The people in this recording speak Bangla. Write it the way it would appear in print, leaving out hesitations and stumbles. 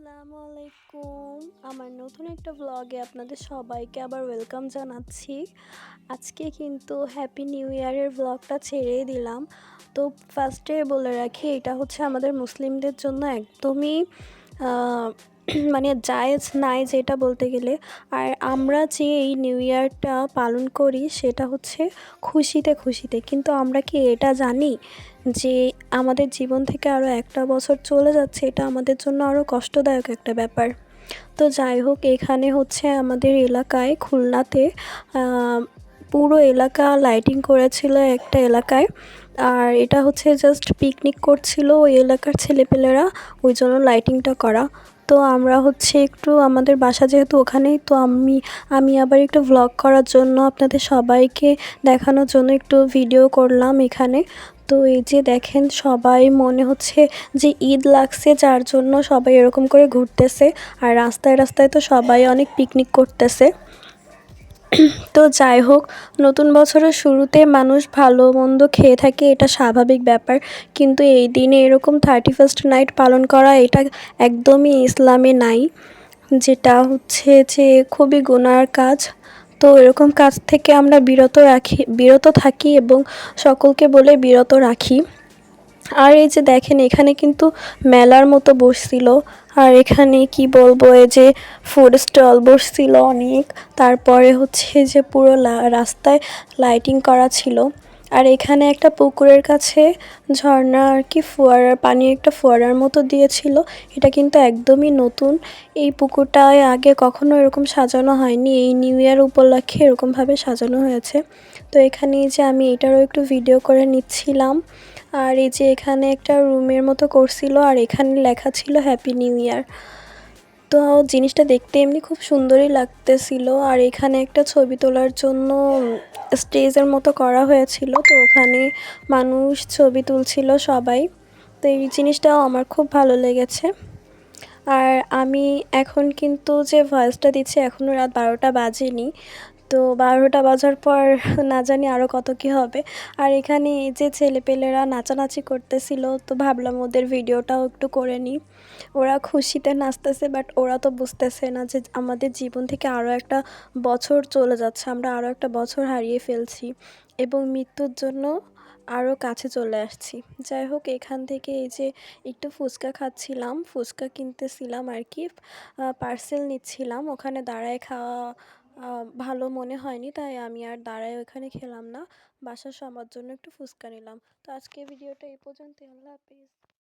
আসসালামু আলাইকুম। আমার নতুন একটা ব্লগে আপনাদের সবাইকে আবার ওয়েলকাম জানাচ্ছি। আজকে কিন্তু হ্যাপি নিউ ইয়ারের ব্লগটা ছেড়েই দিলাম। তো ফার্স্টে বলে রাখি, এটা হচ্ছে আমাদের মুসলিমদের জন্য একদমই আহ, মানে জায়েজ নাই যেটা বলতে গেলে। আর আমরা যে এই নিউ ইয়ারটা পালন করি সেটা হচ্ছে খুশিতে খুশিতে, কিন্তু আমরা কি এটা জানি যে আমাদের জীবন থেকে আরও একটা বছর চলে যাচ্ছে? এটা আমাদের জন্য আরও কষ্টদায়ক একটা ব্যাপার। তো যাই হোক, এখানে হচ্ছে আমাদের এলাকায় খুলনাতে পুরো এলাকা লাইটিং করেছিল একটা এলাকায়। আর এটা হচ্ছে জাস্ট পিকনিক করছিল ওই এলাকার ছেলেপেলেরা, ওই জন্য লাইটিংটা করা। তো আমরা হচ্ছে একটু আমাদের বাসা যেহেতু ওখানেই, তো আমি আবার একটু ভ্লগ করার জন্য আপনাদের সবাইকে দেখানোর জন্য একটু ভিডিও করলাম এখানে। তো এই যে দেখেন, সবাই মনে হচ্ছে যে ঈদ লাগছে, যার জন্য সবাই এরকম করে ঘুরতেছে। আর রাস্তায় রাস্তায় তো সবাই অনেক পিকনিক করতেছে। তো যাই হোক, নতুন বছরের শুরুতে মানুষ ভালো মন্দ খেয়ে থাকে, এটা স্বাভাবিক ব্যাপার। কিন্তু এই দিনে এরকম 31st নাইট পালন করা, এটা একদমই ইসলামে নাই, যেটা হচ্ছে যে খুবই গুনার কাজ। তো এরকম কাজ থেকে আমরা বিরত থাকি এবং সকলকে বলে বিরত রাখি। আর এই যে দেখেন, এখানে কিন্তু মেলার মতো বসছিল। আর এখানে কি বলবো, এই যে ফুড স্টল বসছিল অনেক। তারপরে হচ্ছে যে পুরো রাস্তায় লাইটিং করা ছিল। আর এখানে একটা পুকুরের কাছে ঝর্ণা আর কি, ফোয়ারার পানি, একটা ফোয়ারার মতো দিয়েছিল। এটা কিন্তু একদমই নতুন। এই পুকুরটায় আগে কখনো এরকম সাজানো হয়নি, এই নিউ ইয়ার উপলক্ষে এরকমভাবে সাজানো হয়েছে। তো এখানে যে আমি এটারও একটু ভিডিও করে নিচ্ছিলাম। আর এই যে এখানে একটা রুমের মতো করছিল, আর এখানে লেখা ছিল হ্যাপি নিউ ইয়ার। তো জিনিসটা দেখতে এমনি খুব সুন্দরই লাগতেছিল। আর এখানে একটা ছবি তোলার জন্য স্টেজের মতো করা হয়েছিল, তো ওখানে মানুষ ছবি তুলছিল সবাই। তো এই জিনিসটাও আমার খুব ভালো লেগেছে। আর আমি এখন কিন্তু যে ভয়েসটা দিচ্ছি, এখনও রাত 12টা বাজেনি। তো 12টা বাজার পর না জানি আরও কত কী হবে। আর এখানে এই যে ছেলেপেলেরা নাচানাচি করতেছিল, তো ভাবলাম ওদের ভিডিওটাও একটু করে নিই। ওরা খুশিতে নাচতেছে, বাট ওরা তো বুঝতেছে না যে আমাদের জীবন থেকে আরও একটা বছর চলে যাচ্ছে, আমরা আরও একটা বছর হারিয়ে ফেলছি এবং মৃত্যুর জন্য আরও কাছে চলে আসছি। যাই হোক, এখান থেকে এই যে একটু ফুচকা খাচ্ছিলাম, ফুচকা কিনতেছিলাম আর কি, পার্সেল নিচ্ছিলাম। ওখানে দাঁড়ায় খাওয়া ভালো মনে হয়নি, তাই আমি আর দাঁড়ায় ওখানে খেলাম না, বাসার সবার জন্য একটু ফুচকা নিলাম। তো আজকে ভিডিওটা এই পর্যন্তই। আল্লাহ হাফিজ।